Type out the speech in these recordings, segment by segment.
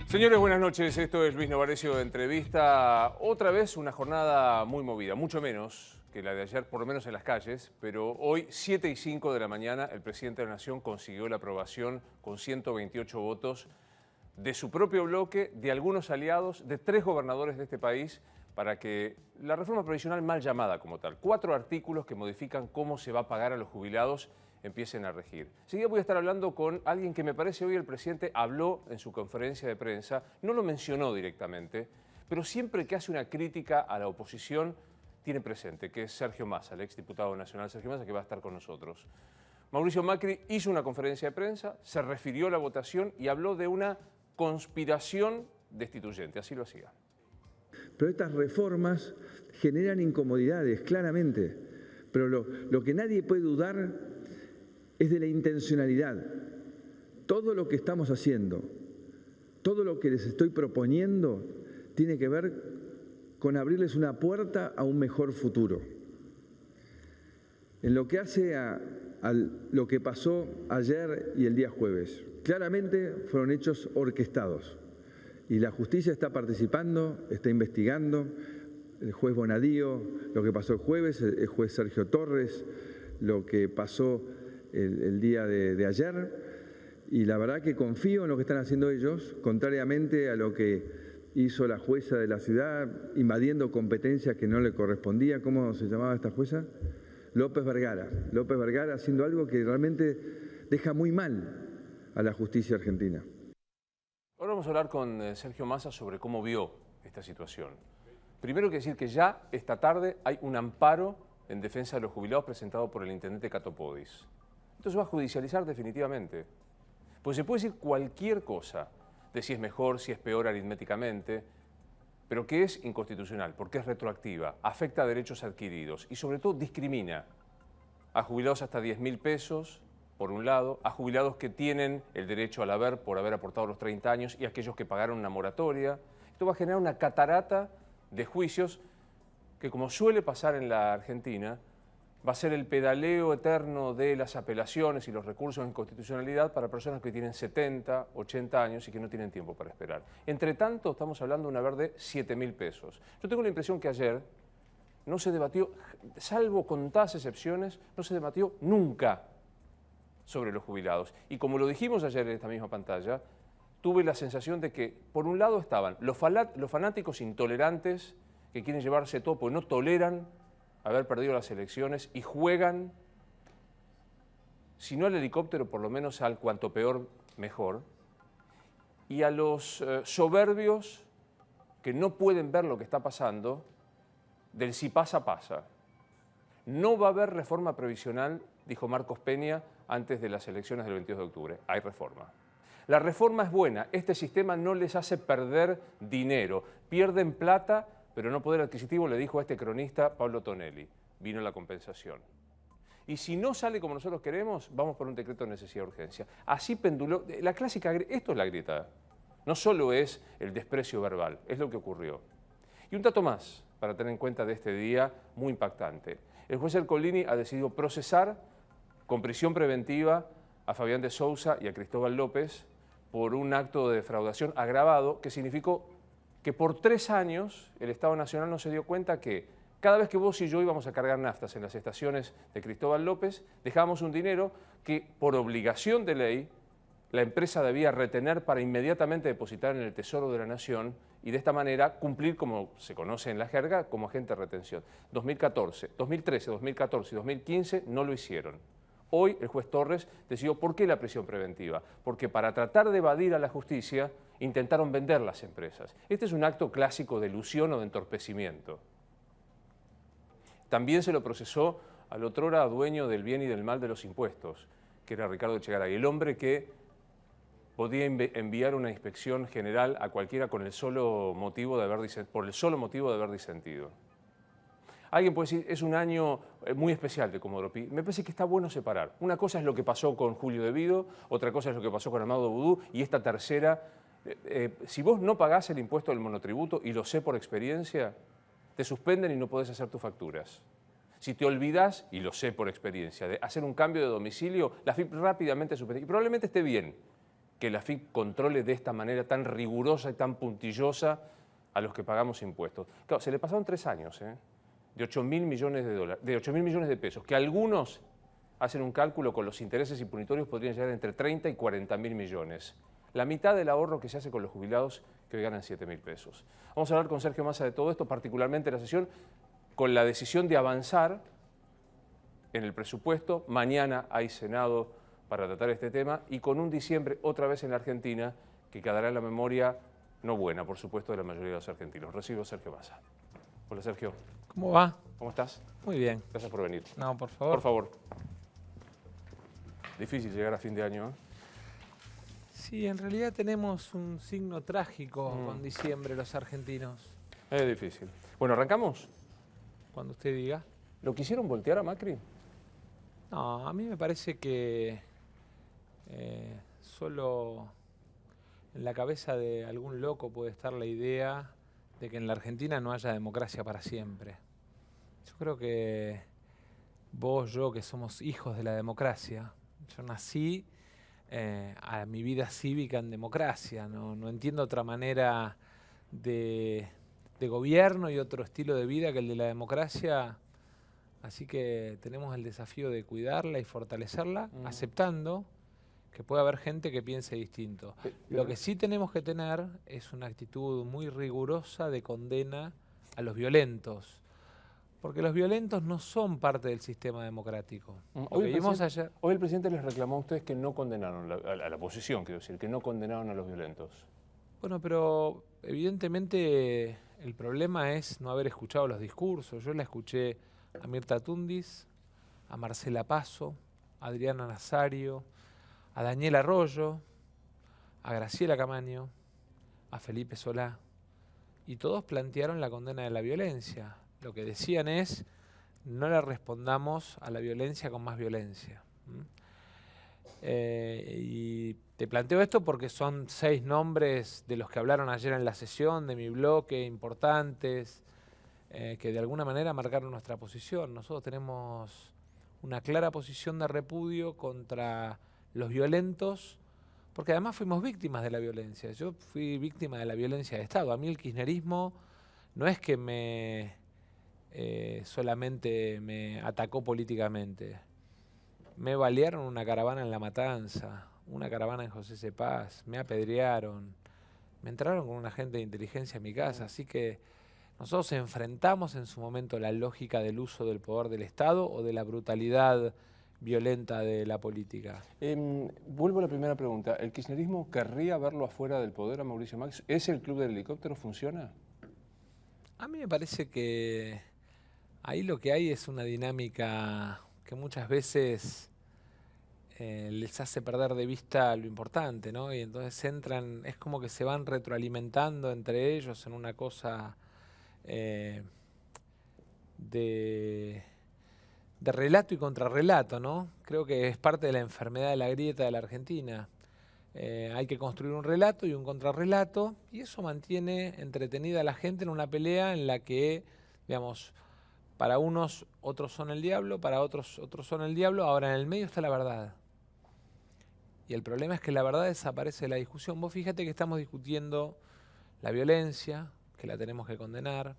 Señores, buenas noches. Esto es Luis Novarecio de Entrevista. Otra vez una jornada muy movida, mucho menos que la de ayer, por lo menos en las calles, pero hoy, 7:05 de la mañana, el presidente de la Nación consiguió la aprobación con 128 votos de su propio bloque, de algunos aliados, de 3 gobernadores de este país, para que la reforma previsional mal llamada como tal, 4 artículos que modifican cómo se va a pagar a los jubilados, empiecen a regir. Enseguida voy a estar hablando con alguien que me parece hoy el presidente habló en su conferencia de prensa, no lo mencionó directamente, pero siempre que hace una crítica a la oposición tiene presente, que es Sergio Massa, el exdiputado nacional Sergio Massa, que va a estar con nosotros. Mauricio Macri hizo una conferencia de prensa, se refirió a la votación y habló de una conspiración destituyente, así lo hacía. Pero estas reformas generan incomodidades, claramente. Pero lo que nadie puede dudar es de la intencionalidad. Todo lo que estamos haciendo, todo lo que les estoy proponiendo, tiene que ver con abrirles una puerta a un mejor futuro. En lo que hace a lo que pasó ayer y el día jueves, claramente fueron hechos orquestados. Y la justicia está participando, está investigando, el juez Bonadío, lo que pasó el jueves, el juez Sergio Torres, lo que pasó el día de ayer, y la verdad que confío en lo que están haciendo ellos, contrariamente a lo que hizo la jueza de la ciudad, invadiendo competencias que no le correspondía. ¿Cómo se llamaba esta jueza? López Vergara. López Vergara haciendo algo que realmente deja muy mal a la justicia argentina. Ahora vamos a hablar con Sergio Massa sobre cómo vio esta situación. Primero hay que decir que ya esta tarde hay un amparo en defensa de los jubilados presentado por el intendente Catopodis. Esto se va a judicializar definitivamente. Pues se puede decir cualquier cosa de si es mejor, si es peor aritméticamente, pero que es inconstitucional, porque es retroactiva, afecta a derechos adquiridos y sobre todo discrimina a jubilados hasta 10.000 pesos, por un lado, a jubilados que tienen el derecho al haber por haber aportado los 30 años y aquellos que pagaron una moratoria. Esto va a generar una catarata de juicios que, como suele pasar en la Argentina, va a ser el pedaleo eterno de las apelaciones y los recursos en constitucionalidad para personas que tienen 70, 80 años y que no tienen tiempo para esperar. Entre tanto, estamos hablando de un haber de 7.000 pesos. Yo tengo la impresión que ayer no se debatió, salvo contadas excepciones, no se debatió nunca sobre los jubilados. Y como lo dijimos ayer en esta misma pantalla, tuve la sensación de que, por un lado, estaban los fanáticos intolerantes que quieren llevarse todo porque no toleran haber perdido las elecciones y juegan, si no al helicóptero, por lo menos al cuanto peor, mejor, y a los soberbios que no pueden ver lo que está pasando, del si pasa, pasa. No va a haber reforma previsional, dijo Marcos Peña, antes de las elecciones del 22 de octubre. Hay reforma. La reforma es buena, este sistema no les hace perder dinero, pierden plata, pero no poder adquisitivo, le dijo a este cronista Pablo Tonelli. Vino la compensación. Y si no sale como nosotros queremos, vamos por un decreto de necesidad de urgencia. Así penduló, la clásica, esto es la grieta. No solo es el desprecio verbal, es lo que ocurrió. Y un dato más para tener en cuenta de este día muy impactante. El juez Ercolini ha decidido procesar con prisión preventiva a Fabián de Sousa y a Cristóbal López por un acto de defraudación agravado que significó que por 3 años el Estado Nacional no se dio cuenta que cada vez que vos y yo íbamos a cargar naftas en las estaciones de Cristóbal López, dejábamos un dinero que por obligación de ley la empresa debía retener para inmediatamente depositar en el Tesoro de la Nación y de esta manera cumplir, como se conoce en la jerga, como agente de retención. 2013, 2014 y 2015 no lo hicieron. Hoy el juez Torres decidió por qué la prisión preventiva. Porque para tratar de evadir a la justicia intentaron vender las empresas. Este es un acto clásico de ilusión o de entorpecimiento. También se lo procesó al otrora dueño del bien y del mal de los impuestos, que era Ricardo Echegaray, el hombre que podía enviar una inspección general a cualquiera con el solo motivo de por el solo motivo de haber disentido. Alguien puede decir, es un año muy especial de Comodoro Pi. Me parece que está bueno separar. Una cosa es lo que pasó con Julio De Vido, otra cosa es lo que pasó con Amado Vudú, y esta tercera, si vos no pagás el impuesto del monotributo, y lo sé por experiencia, te suspenden y no podés hacer tus facturas. Si te olvidás, y lo sé por experiencia, de hacer un cambio de domicilio, la FIP rápidamente suspende. Y probablemente esté bien que la AFIP controle de esta manera tan rigurosa y tan puntillosa a los que pagamos impuestos. Claro, se le pasaron 3 años, de 8.000 millones de dólares, de 8.000 millones de pesos, que algunos hacen un cálculo con los intereses impunitorios podrían llegar entre 30 y 40.000 millones. La mitad del ahorro que se hace con los jubilados que hoy ganan 7.000 pesos. Vamos a hablar con Sergio Massa de todo esto, particularmente la sesión, con la decisión de avanzar en el presupuesto. Mañana hay Senado para tratar este tema y con un diciembre otra vez en la Argentina que quedará en la memoria no buena, por supuesto, de la mayoría de los argentinos. Recibo a Sergio Massa. Hola, Sergio. ¿Cómo va? ¿Cómo estás? Muy bien. Gracias por venir. No, por favor. Por favor. Difícil llegar a fin de año, ¿eh? Sí, en realidad tenemos un signo trágico con diciembre los argentinos. Es difícil. Bueno, ¿arrancamos? Cuando usted diga. ¿Lo quisieron voltear a Macri? No, a mí me parece que solo en la cabeza de algún loco puede estar la idea de que en la Argentina no haya democracia para siempre. Yo creo que vos, yo, que somos hijos de la democracia, yo nací a mi vida cívica en democracia, no entiendo otra manera de gobierno y otro estilo de vida que el de la democracia, así que tenemos el desafío de cuidarla y fortalecerla, aceptando que puede haber gente que piense distinto. Lo que sí tenemos que tener es una actitud muy rigurosa de condena a los violentos, porque los violentos no son parte del sistema democrático. Hoy el presidente les reclamó a ustedes que no condenaron, a la oposición, quiero decir, que no condenaron a los violentos. Bueno, pero evidentemente el problema es no haber escuchado los discursos. Yo la escuché a Mirta Tundis, a Marcela Paso, a Adriana Nazario, a Daniel Arroyo, a Graciela Camaño, a Felipe Solá, y todos plantearon la condena de la violencia. Lo que decían es, no le respondamos a la violencia con más violencia. Y te planteo esto porque son 6 nombres de los que hablaron ayer en la sesión de mi bloque, importantes, que de alguna manera marcaron nuestra posición. Nosotros tenemos una clara posición de repudio contra los violentos, porque además fuimos víctimas de la violencia. Yo fui víctima de la violencia de Estado. A mí el kirchnerismo no es que solamente me atacó políticamente. Me balearon una caravana en La Matanza, una caravana en José C. Paz, me apedrearon, me entraron con un agente de inteligencia a mi casa, así que nosotros enfrentamos en su momento la lógica del uso del poder del Estado o de la brutalidad violenta de la política. Vuelvo a la primera pregunta. ¿El kirchnerismo querría verlo afuera del poder a Mauricio Macri? ¿Es el club del helicóptero? ¿Funciona? A mí me parece que ahí lo que hay es una dinámica que muchas veces les hace perder de vista lo importante, ¿no? Y entonces entran, es como que se van retroalimentando entre ellos en una cosa de relato y contrarrelato, ¿no? Creo que es parte de la enfermedad de la grieta de la Argentina. Hay que construir un relato y un contrarrelato, y eso mantiene entretenida a la gente en una pelea en la que, digamos, para unos otros son el diablo, para otros son el diablo, ahora en el medio está la verdad. Y el problema es que la verdad desaparece de la discusión. Vos fíjate que estamos discutiendo la violencia, que la tenemos que condenar.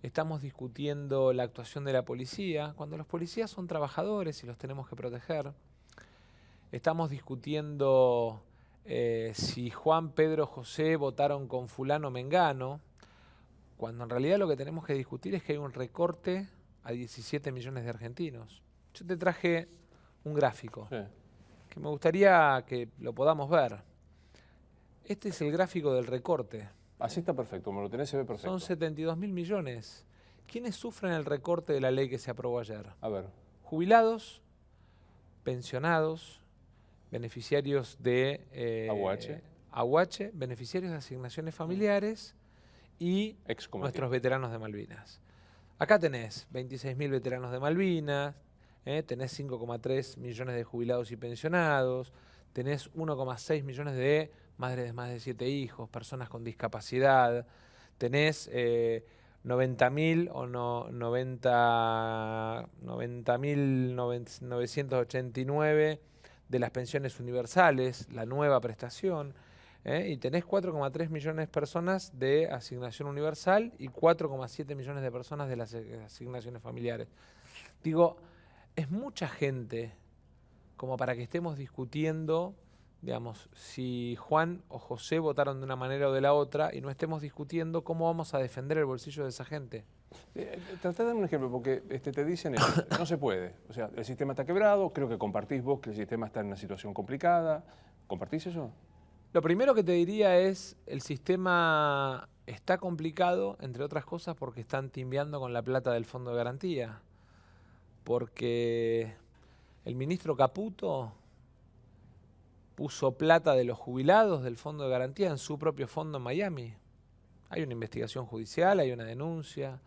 Estamos discutiendo la actuación de la policía, cuando los policías son trabajadores y los tenemos que proteger. Estamos discutiendo si Juan, Pedro, José votaron con fulano Mengano, cuando en realidad lo que tenemos que discutir es que hay un recorte a 17 millones de argentinos. Yo te traje un gráfico que me gustaría que lo podamos ver. Este es el gráfico del recorte. Así está perfecto, como lo tenés se ve perfecto. Son 72.000 millones. ¿Quiénes sufren el recorte de la ley que se aprobó ayer? A ver. Jubilados, pensionados, beneficiarios de AUH, beneficiarios de asignaciones familiares y nuestros veteranos de Malvinas. Acá tenés 26.000 veteranos de Malvinas, tenés 5,3 millones de jubilados y pensionados, tenés 1,6 millones de madres de más de 7 hijos, personas con discapacidad, tenés 90.989 de las pensiones universales, la nueva prestación, y tenés 4,3 millones de personas de asignación universal y 4,7 millones de personas de las asignaciones familiares. Digo, es mucha gente como para que estemos discutiendo, digamos, si Juan o José votaron de una manera o de la otra y no estemos discutiendo cómo vamos a defender el bolsillo de esa gente. Tratá de dar un ejemplo, porque te dicen eso, no se puede. O sea, el sistema está quebrado, creo que compartís vos que el sistema está en una situación complicada. ¿Compartís eso? Lo primero que te diría es, el sistema está complicado, entre otras cosas, porque están timbiando con la plata del Fondo de Garantía. Porque el ministro Caputo puso plata de los jubilados del Fondo de Garantía en su propio fondo en Miami. Hay una investigación judicial, hay una denuncia.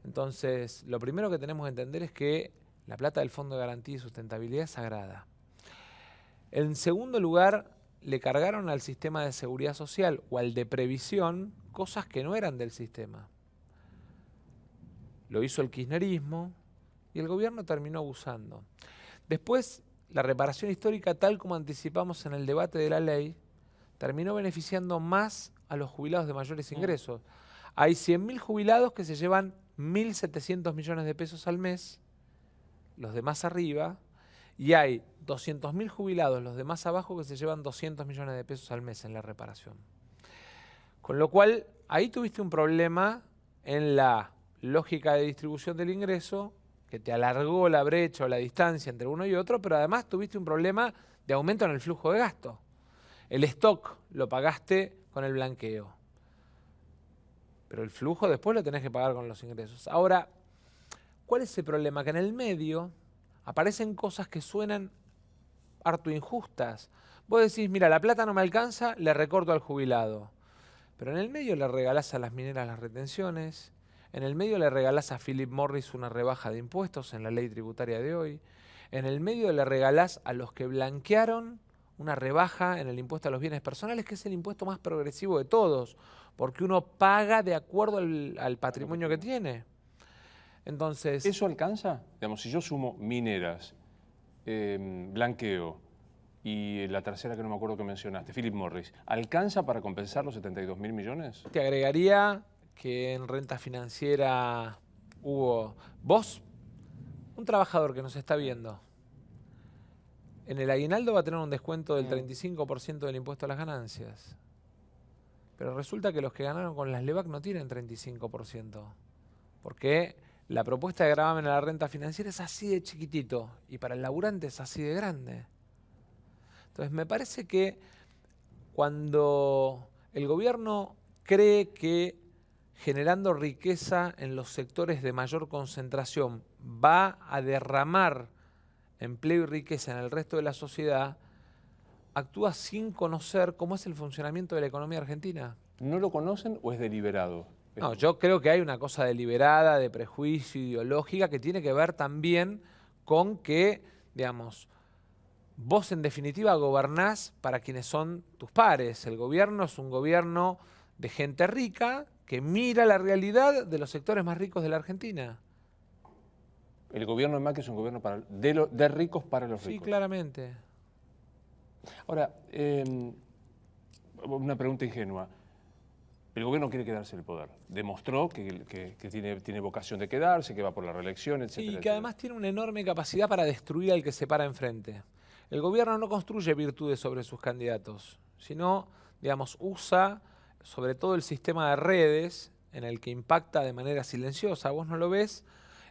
Entonces, lo primero que tenemos que entender es que la plata del Fondo de Garantía y Sustentabilidad es sagrada. En segundo lugar, le cargaron al sistema de seguridad social o al de previsión cosas que no eran del sistema. Lo hizo el kirchnerismo y el gobierno terminó abusando. Después, la reparación histórica, tal como anticipamos en el debate de la ley, terminó beneficiando más a los jubilados de mayores ingresos. Hay 100.000 jubilados que se llevan 1.700 millones de pesos al mes, los de más arriba, y hay 200.000 jubilados, los de más abajo, que se llevan 200 millones de pesos al mes en la reparación. Con lo cual, ahí tuviste un problema en la lógica de distribución del ingreso, que te alargó la brecha o la distancia entre uno y otro, pero además tuviste un problema de aumento en el flujo de gasto. El stock lo pagaste con el blanqueo, pero el flujo después lo tenés que pagar con los ingresos. Ahora, ¿cuál es el problema? Que en el medio aparecen cosas que suenan harto injustas. Vos decís, mira, la plata no me alcanza, le recorto al jubilado. Pero en el medio le regalás a las mineras las retenciones, en el medio le regalás a Philip Morris una rebaja de impuestos en la ley tributaria de hoy, en el medio le regalás a los que blanquearon una rebaja en el impuesto a los bienes personales, que es el impuesto más progresivo de todos, porque uno paga de acuerdo al patrimonio que tiene. Entonces, ¿eso alcanza? Digamos, si yo sumo mineras, blanqueo y la tercera que no me acuerdo que mencionaste, Philip Morris, ¿alcanza para compensar los 72.000 millones? Te agregaría que en renta financiera hubo... Vos, un trabajador que nos está viendo, en el aguinaldo va a tener un descuento del 35% del impuesto a las ganancias. Pero resulta que los que ganaron con las LEVAC no tienen 35%. Porque la propuesta de gravamen a la renta financiera es así de chiquitito y para el laburante es así de grande. Entonces me parece que cuando el gobierno cree que generando riqueza en los sectores de mayor concentración va a derramar empleo y riqueza en el resto de la sociedad, actúa sin conocer cómo es el funcionamiento de la economía argentina. ¿No lo conocen o es deliberado? No, yo creo que hay una cosa deliberada, de prejuicio, ideológica, que tiene que ver también con que, digamos, vos en definitiva gobernás para quienes son tus pares. El gobierno es un gobierno de gente rica que mira la realidad de los sectores más ricos de la Argentina. El gobierno de Macri es un gobierno de ricos para los ricos. Sí, claramente. Ahora, una pregunta ingenua. El gobierno quiere quedarse en el poder. Demostró que tiene vocación de quedarse, que va por la reelección, etc. Sí, y que además tiene una enorme capacidad para destruir al que se para enfrente. El gobierno no construye virtudes sobre sus candidatos, sino, digamos, usa sobre todo el sistema de redes en el que impacta de manera silenciosa. Vos no lo ves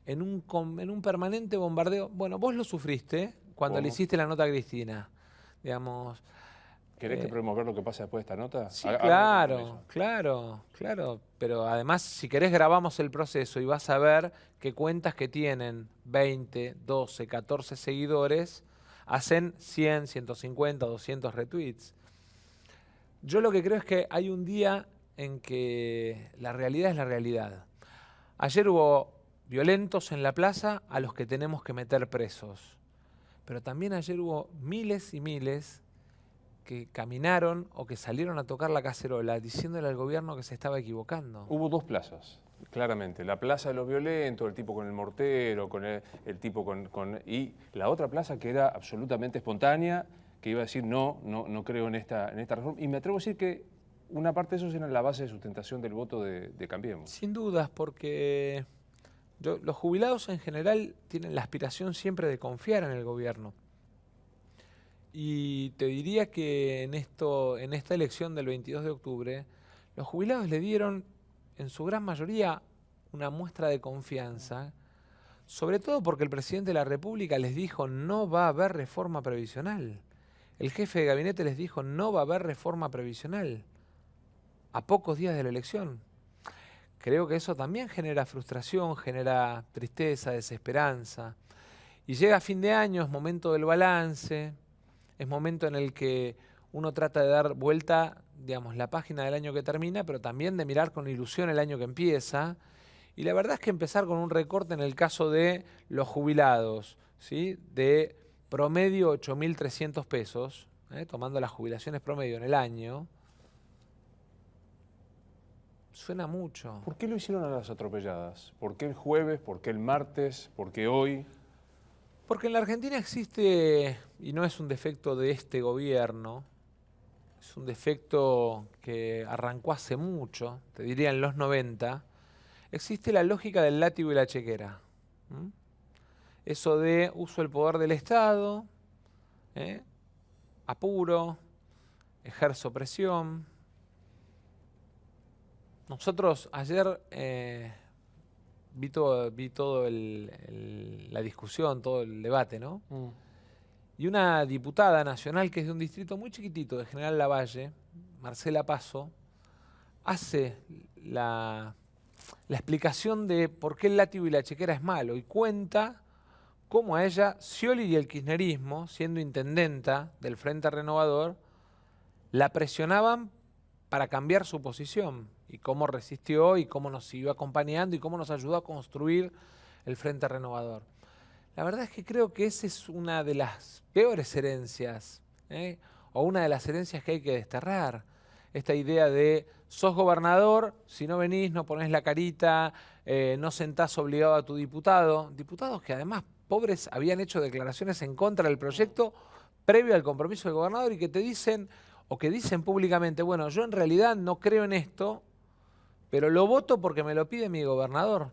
en un permanente bombardeo. Bueno, vos lo sufriste cuando le hiciste la nota a Cristina, digamos. ¿Querés que podemos ver lo que pasa después de esta nota? Sí, claro. Pero además, si querés, grabamos el proceso y vas a ver que cuentas que tienen 20, 12, 14 seguidores hacen 100, 150, 200 retweets. Yo lo que creo es que hay un día en que la realidad es la realidad. Ayer hubo violentos en la plaza a los que tenemos que meter presos. Pero también ayer hubo miles y miles que caminaron o que salieron a tocar la cacerola diciéndole al gobierno que se estaba equivocando. Hubo dos plazas. Claramente, la plaza de los violentos, el tipo con el mortero, con el tipo y la otra plaza que era absolutamente espontánea, que iba a decir no creo en esta reforma. Y me atrevo a decir que una parte de eso era la base de sustentación del voto de Cambiemos. Sin dudas, porque los jubilados en general tienen la aspiración siempre de confiar en el gobierno. Y te diría que en esta elección del 22 de octubre, los jubilados le dieron, en su gran mayoría, una muestra de confianza, sobre todo porque el presidente de la República les dijo no va a haber reforma previsional. El jefe de gabinete les dijo no va a haber reforma previsional a pocos días de la elección. Creo que eso también genera frustración, genera tristeza, desesperanza. Y llega fin de año, es momento del balance, es momento en el que uno trata de dar vuelta, digamos, la página del año que termina, pero también de mirar con ilusión el año que empieza. Y la verdad es que empezar con un recorte en el caso de los jubilados, ¿sí?, de promedio 8.300 pesos, tomando las jubilaciones promedio en el año, suena mucho. ¿Por qué lo hicieron a las atropelladas? ¿Por qué el jueves? ¿Por qué el martes? ¿Por qué hoy? Porque en la Argentina existe, y no es un defecto de este gobierno, es un defecto que arrancó hace mucho, te diría en los 90, existe la lógica del látigo y la chequera. Eso de uso el poder del Estado, apuro, ejerzo presión. Nosotros ayer vi todo la discusión, todo el debate, ¿no? Y una diputada nacional que es de un distrito muy chiquitito, de General Lavalle, Marcela Paso, hace la explicación de por qué el látigo y la chequera es malo y cuenta cómo a ella, Scioli y el kirchnerismo, siendo intendenta del Frente Renovador, la presionaban para cambiar su posición y cómo resistió y cómo nos siguió acompañando y cómo nos ayudó a construir el Frente Renovador. La verdad es que creo que esa es una de las peores herencias, o una de las herencias que hay que desterrar. Esta idea de sos gobernador, si no venís, no ponés la carita, no sentás obligado a tu diputado. Diputados que además, pobres, habían hecho declaraciones en contra del proyecto previo al compromiso del gobernador y que te dicen, o que dicen públicamente, bueno, yo en realidad no creo en esto, pero lo voto porque me lo pide mi gobernador.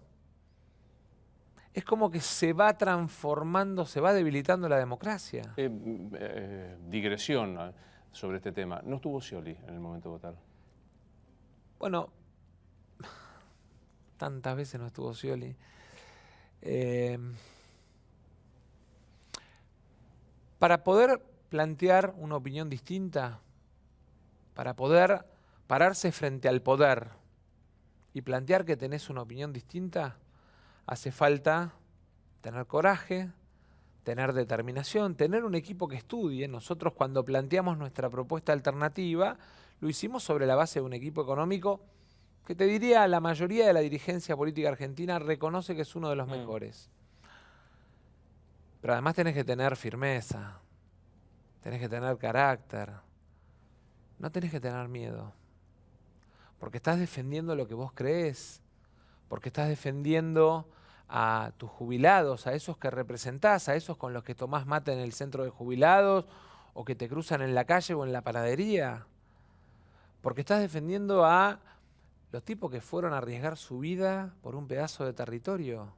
Es como que se va transformando, se va debilitando la democracia. Digresión sobre este tema. ¿No estuvo Scioli en el momento de votar? Bueno, tantas veces no estuvo Scioli. Para poder plantear una opinión distinta, para poder pararse frente al poder y plantear que tenés una opinión distinta, hace falta tener coraje, tener determinación, tener un equipo que estudie. Nosotros cuando planteamos nuestra propuesta alternativa, lo hicimos sobre la base de un equipo económico que te diría la mayoría de la dirigencia política argentina reconoce que es uno de los mejores. Pero además tenés que tener firmeza, tenés que tener carácter, no tenés que tener miedo. Porque estás defendiendo lo que vos creés, porque estás defendiendo a tus jubilados, a esos que representás, a esos con los que tomás mate en el centro de jubilados o que te cruzan en la calle o en la panadería. Porque estás defendiendo a los tipos que fueron a arriesgar su vida por un pedazo de territorio.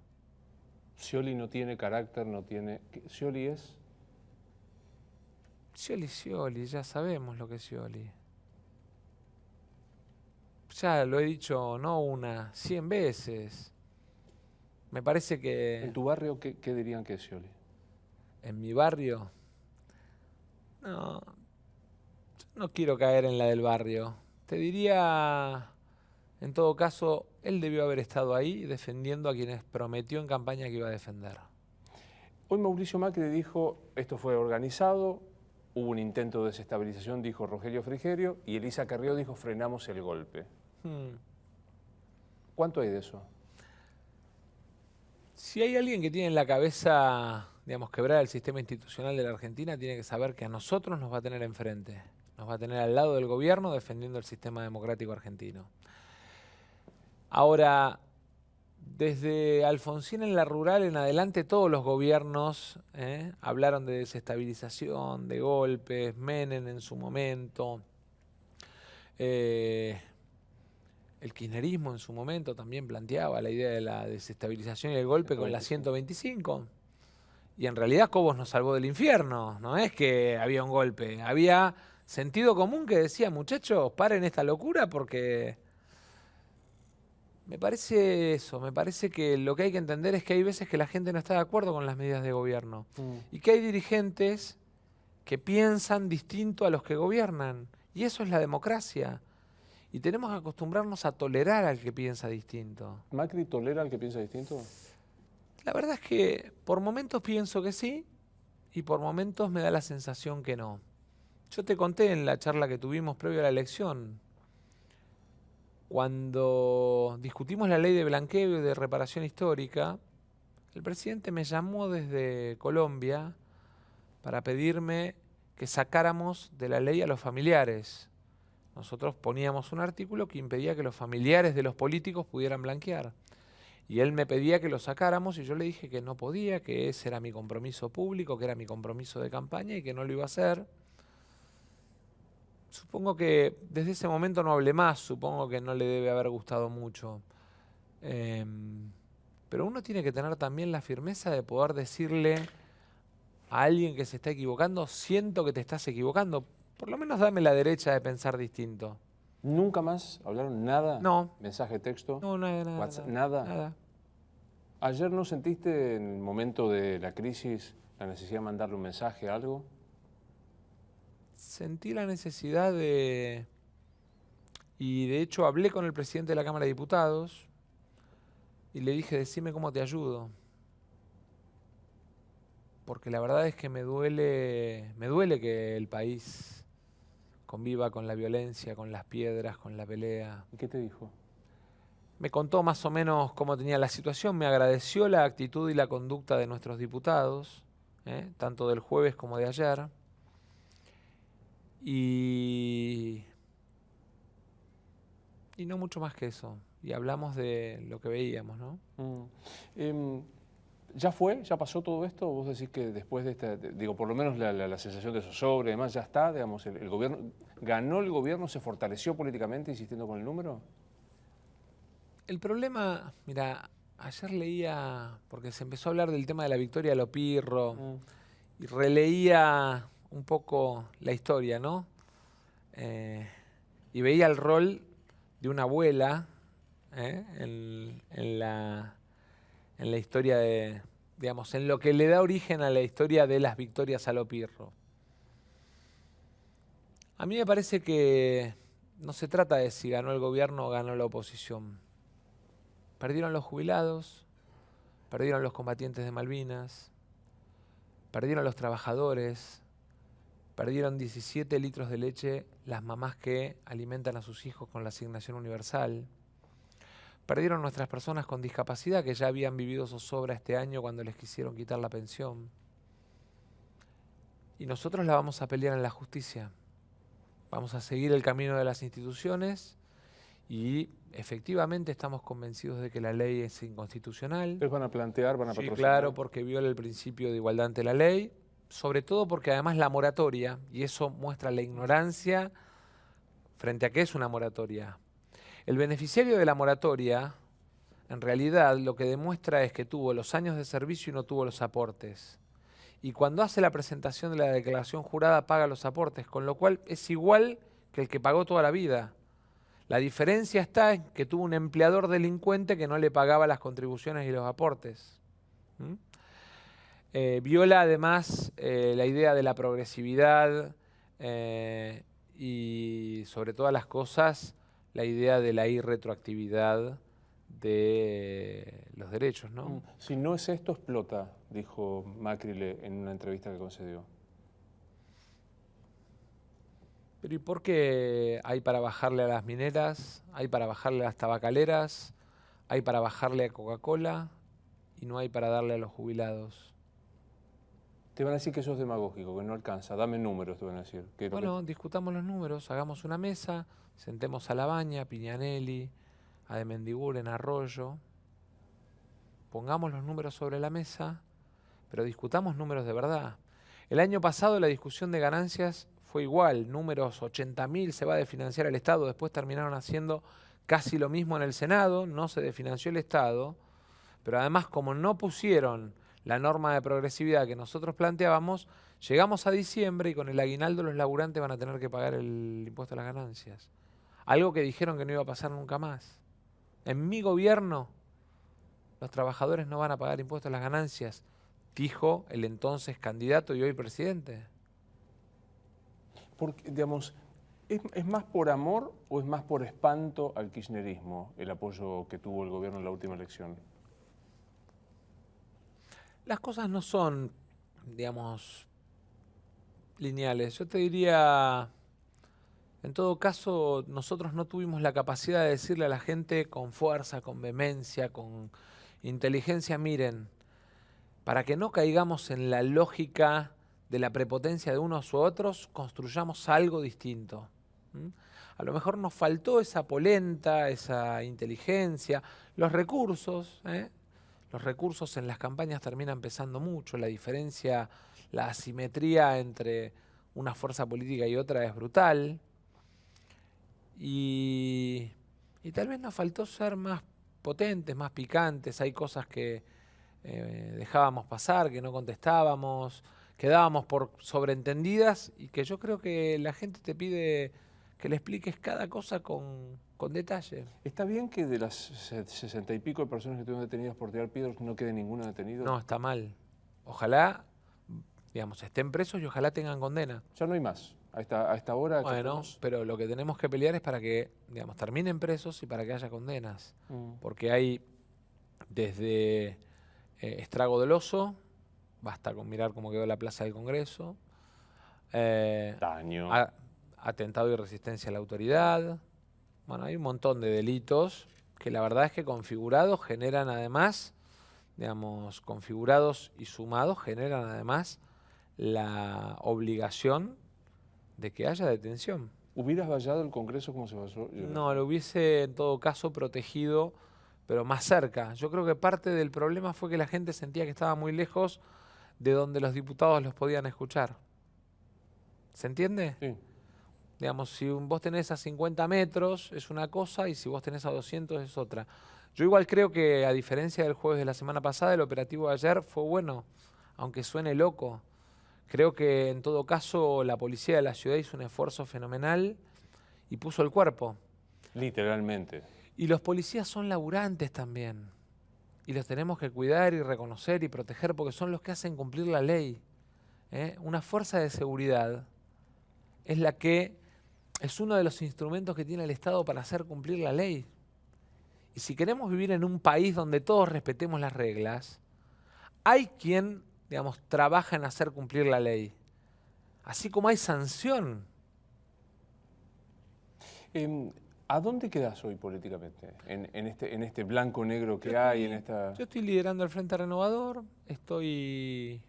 Scioli no tiene carácter, no tiene... ¿Scioli es? Scioli, ya sabemos lo que es Scioli. Ya lo he dicho no una, 100 veces. Me parece que... ¿En tu barrio qué dirían que es Scioli? En mi barrio... No, no quiero caer en la del barrio. Te diría, en todo caso, él debió haber estado ahí defendiendo a quienes prometió en campaña que iba a defender. Hoy Mauricio Macri dijo, esto fue organizado, hubo un intento de desestabilización, dijo Rogelio Frigerio, y Elisa Carrió dijo, frenamos el golpe. ¿Cuánto hay de eso? Si hay alguien que tiene en la cabeza, digamos, quebrar el sistema institucional de la Argentina, tiene que saber que a nosotros nos va a tener enfrente. Nos va a tener al lado del gobierno defendiendo el sistema democrático argentino. Ahora, Desde Alfonsín en la rural en adelante, todos los gobiernos hablaron de desestabilización, de golpes, Menem en su momento, el kirchnerismo en su momento también planteaba la idea de la desestabilización y el golpe con la 125. Y en realidad Cobos nos salvó del infierno, no es que había un golpe, había sentido común que decía, muchachos, paren esta locura porque... Me parece eso, me parece que lo que hay que entender es que hay veces que la gente no está de acuerdo con las medidas de gobierno y que hay dirigentes que piensan distinto a los que gobiernan y eso es la democracia y tenemos que acostumbrarnos a tolerar al que piensa distinto. ¿Macri tolera al que piensa distinto? La verdad es que por momentos pienso que sí y por momentos me da la sensación que no. Yo te conté en la charla que tuvimos previo a la elección. Cuando discutimos la ley de blanqueo y de reparación histórica, el presidente me llamó desde Colombia para pedirme que sacáramos de la ley a los familiares. Nosotros poníamos un artículo que impedía que los familiares de los políticos pudieran blanquear. Y él me pedía que lo sacáramos y yo le dije que no podía, que ese era mi compromiso público, que era mi compromiso de campaña y que no lo iba a hacer. Supongo que desde ese momento no hablé más, supongo que no le debe haber gustado mucho. Pero uno tiene que tener también la firmeza de poder decirle a alguien que se está equivocando, siento que te estás equivocando. Por lo menos dame la derecha de pensar distinto. ¿Nunca más hablaron nada? No. ¿Mensaje, texto? No, nada, WhatsApp, nada. ¿nada? ¿Ayer no sentiste en el momento de la crisis la necesidad de mandarle un mensaje, algo? Sentí la necesidad de... Y de hecho hablé con el presidente de la Cámara de Diputados y le dije, decime cómo te ayudo. Porque la verdad es que me duele que el país conviva con la violencia, con las piedras, con la pelea. ¿Y qué te dijo? Me contó más o menos cómo tenía la situación, me agradeció la actitud y la conducta de nuestros diputados, tanto del jueves como de ayer. Y no mucho más que eso. Y hablamos de lo que veíamos, ¿no? ¿Ya fue? ¿Ya pasó todo esto? ¿Vos decís que después de esta, digo, por lo menos la sensación de zozobra y demás, ya está, digamos, el gobierno, ganó el gobierno, se fortaleció políticamente insistiendo con el número? El problema, mira, ayer leía, porque se empezó a hablar del tema de la victoria de Lopirro, y releía un poco la historia, ¿no? Y veía el rol de una abuela en la historia de, digamos, en lo que le da origen a la historia de las victorias a Lopirro. A mí me parece que no se trata de si ganó el gobierno o ganó la oposición. Perdieron los jubilados, perdieron los combatientes de Malvinas, perdieron los trabajadores, perdieron 17 litros de leche las mamás que alimentan a sus hijos con la asignación universal. Perdieron nuestras personas con discapacidad que ya habían vivido zozobra este año cuando les quisieron quitar la pensión. Y nosotros la vamos a pelear en la justicia. Vamos a seguir el camino de las instituciones y efectivamente estamos convencidos de que la ley es inconstitucional. ¿Ustedes van a plantear, van a patrocinar? Sí, claro, porque viola el principio de igualdad ante la ley, sobre todo porque además la moratoria, y eso muestra la ignorancia frente a qué es una moratoria. El beneficiario de la moratoria, en realidad, lo que demuestra es que tuvo los años de servicio y no tuvo los aportes. Y cuando hace la presentación de la declaración jurada, paga los aportes, con lo cual es igual que el que pagó toda la vida. La diferencia está en que tuvo un empleador delincuente que no le pagaba las contribuciones y los aportes. Viola además la idea de la progresividad y sobre todas las cosas la idea de la irretroactividad de los derechos, ¿no? Si no es esto, explota, dijo Macri en una entrevista que concedió. Pero ¿y por qué hay para bajarle a las mineras, hay para bajarle a las tabacaleras, hay para bajarle a Coca-Cola y no hay para darle a los jubilados? Te van a decir que eso es demagógico, que no alcanza. Dame números, te van a decir. Bueno, discutamos los números, hagamos una mesa, sentemos a Labaña, a Piñanelli, a de Mendiguren, a Arroyo, pongamos los números sobre la mesa, pero discutamos números de verdad. El año pasado la discusión de ganancias fue igual, números 80.000 se va a desfinanciar el Estado, después terminaron haciendo casi lo mismo en el Senado, no se desfinanció el Estado, pero además como no pusieron la norma de progresividad que nosotros planteábamos, llegamos a diciembre y con el aguinaldo los laburantes van a tener que pagar el impuesto a las ganancias. Algo que dijeron que no iba a pasar nunca más. En mi gobierno los trabajadores no van a pagar impuestos a las ganancias, dijo el entonces candidato y hoy presidente. Porque, digamos, ¿es más por amor o es más por espanto al kirchnerismo el apoyo que tuvo el gobierno en la última elección? Las cosas no son, digamos, lineales. Yo te diría, en todo caso, nosotros no tuvimos la capacidad de decirle a la gente con fuerza, con vehemencia, con inteligencia, miren, para que no caigamos en la lógica de la prepotencia de unos u otros, construyamos algo distinto. A lo mejor nos faltó esa polenta, esa inteligencia, los recursos. Los recursos en las campañas terminan pesando mucho, la diferencia, la asimetría entre una fuerza política y otra es brutal. Y tal vez nos faltó ser más potentes, más picantes, hay cosas que dejábamos pasar, que no contestábamos, que dábamos por sobreentendidas y que yo creo que la gente te pide que le expliques cada cosa con detalle. ¿Está bien que de las 60 y pico de personas que estuvieron detenidas por tirar piedras no quede ninguno detenido? No, está mal. Ojalá, digamos, estén presos y ojalá tengan condena. Ya no hay más. A esta hora... Bueno, pero lo que tenemos que pelear es para que, digamos, terminen presos y para que haya condenas. Porque hay desde estrago doloso, basta con mirar cómo quedó la Plaza del Congreso, daño, atentado y resistencia a la autoridad. Bueno, hay un montón de delitos que la verdad es que configurados generan además, digamos, configurados y sumados generan además la obligación de que haya detención. ¿Hubieras vallado el Congreso como se valló? No, lo hubiese en todo caso protegido, pero más cerca. Yo creo que parte del problema fue que la gente sentía que estaba muy lejos de donde los diputados los podían escuchar. ¿Se entiende? Sí. Digamos, si vos tenés a 50 metros es una cosa y si vos tenés a 200 es otra. Yo igual creo que a diferencia del jueves de la semana pasada, el operativo de ayer fue bueno, aunque suene loco. Creo que en todo caso la policía de la ciudad hizo un esfuerzo fenomenal y puso el cuerpo. Literalmente. Y los policías son laburantes también. Y los tenemos que cuidar y reconocer y proteger porque son los que hacen cumplir la ley. Una fuerza de seguridad es la que es uno de los instrumentos que tiene el Estado para hacer cumplir la ley. Y si queremos vivir en un país donde todos respetemos las reglas, hay quien, digamos, trabaja en hacer cumplir la ley. Así como hay sanción. ¿A dónde quedás hoy políticamente? En este blanco-negro que hay, en esta... Yo estoy liderando el Frente Renovador, estoy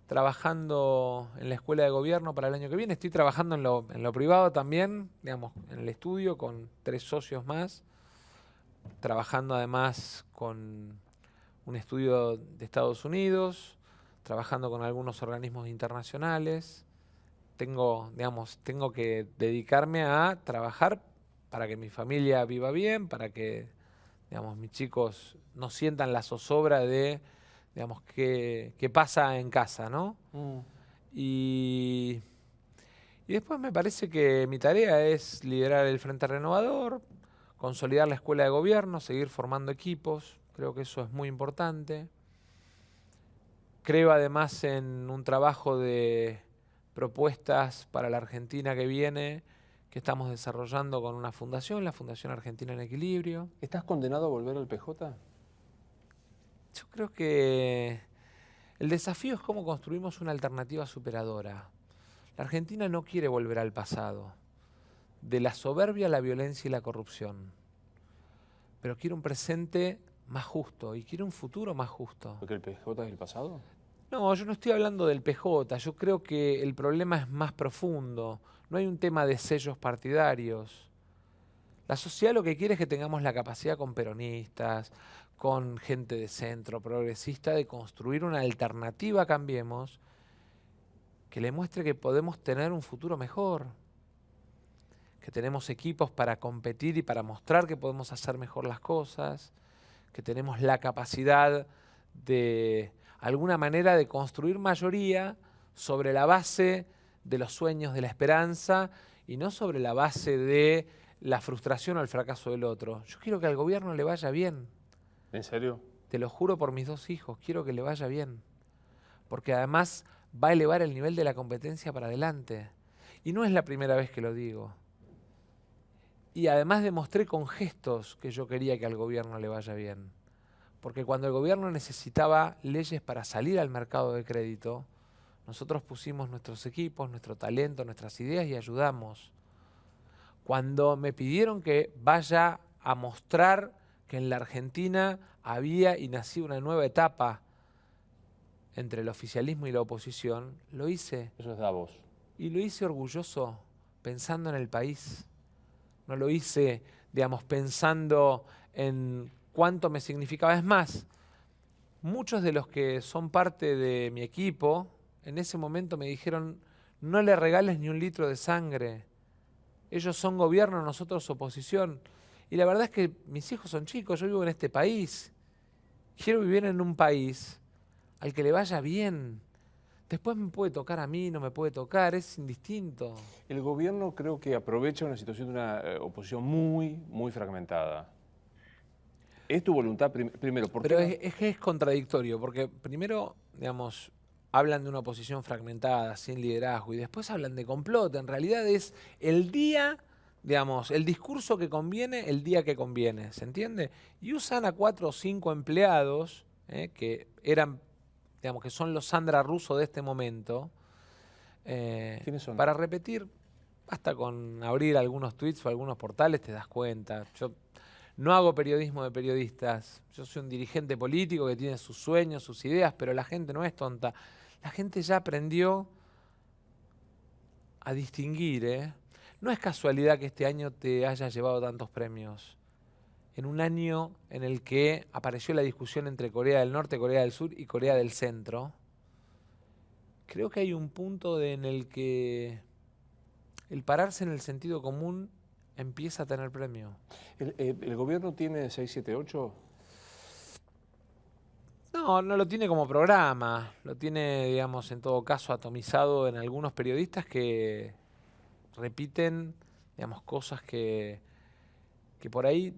trabajando en la Escuela de Gobierno para el año que viene, estoy trabajando en lo privado también, digamos, en el estudio con 3 socios más, trabajando además con un estudio de Estados Unidos, trabajando con algunos organismos internacionales. Tengo que dedicarme a trabajar para que mi familia viva bien, para que, digamos, mis chicos no sientan la zozobra de, digamos, qué pasa en casa, ¿no? Y después me parece que mi tarea es liderar el Frente Renovador, consolidar la Escuela de Gobierno, seguir formando equipos, creo que eso es muy importante. Creo además en un trabajo de propuestas para la Argentina que viene, que estamos desarrollando con una fundación, la Fundación Argentina en Equilibrio. ¿Estás condenado a volver al PJ? Yo creo que el desafío es cómo construimos una alternativa superadora. La Argentina no quiere volver al pasado, de la soberbia, la violencia y la corrupción, pero quiere un presente más justo y quiere un futuro más justo. ¿Porque el PJ es el pasado? No, yo no estoy hablando del PJ, yo creo que el problema es más profundo. No hay un tema de sellos partidarios. La sociedad lo que quiere es que tengamos la capacidad con peronistas, con gente de centro, progresista, de construir una alternativa a Cambiemos que le muestre que podemos tener un futuro mejor, que tenemos equipos para competir y para mostrar que podemos hacer mejor las cosas, que tenemos la capacidad de alguna manera de construir mayoría sobre la base de los sueños, de la esperanza, y no sobre la base de la frustración o el fracaso del otro. Yo quiero que al gobierno le vaya bien. ¿En serio? Te lo juro por mis 2 hijos, quiero que le vaya bien. Porque además va a elevar el nivel de la competencia para adelante. Y no es la primera vez que lo digo. Y además demostré con gestos que yo quería que al gobierno le vaya bien. Porque cuando el gobierno necesitaba leyes para salir al mercado de crédito, nosotros pusimos nuestros equipos, nuestro talento, nuestras ideas y ayudamos. Cuando me pidieron que vaya a mostrar que en la Argentina había y nacía una nueva etapa entre el oficialismo y la oposición, lo hice. Eso es Davos. Y lo hice orgulloso, pensando en el país. No lo hice, digamos, pensando en cuánto me significaba. Es más, muchos de los que son parte de mi equipo, en ese momento me dijeron, no le regales ni un litro de sangre. Ellos son gobierno, nosotros oposición. Y la verdad es que mis hijos son chicos, yo vivo en este país. Quiero vivir en un país al que le vaya bien. Después me puede tocar a mí, no me puede tocar, es indistinto. El gobierno creo que aprovecha una situación de una oposición muy, muy fragmentada. ¿Es tu voluntad primero? ¿Por qué Pero no? es que es contradictorio, porque primero, digamos, hablan de una oposición fragmentada, sin liderazgo, y después hablan de complot. En realidad es el día, digamos, el discurso que conviene, el día que conviene, ¿se entiende? Y usan a 4 o 5 empleados, que eran, digamos, que son los Sandra Russo de este momento, ¿Quiénes son? para repetir, basta con abrir algunos tweets o algunos portales, te das cuenta. Yo no hago periodismo de periodistas, yo soy un dirigente político que tiene sus sueños, sus ideas, pero la gente no es tonta. La gente ya aprendió a distinguir, ¿eh? No es casualidad que este año te hayas llevado tantos premios. En un año en el que apareció la discusión entre Corea del Norte, Corea del Sur y Corea del Centro, creo que hay un punto en el que el pararse en el sentido común empieza a tener premio. ¿El gobierno tiene 678? No, no lo tiene como programa, lo tiene, digamos, en todo caso atomizado en algunos periodistas que repiten, digamos, cosas que por ahí,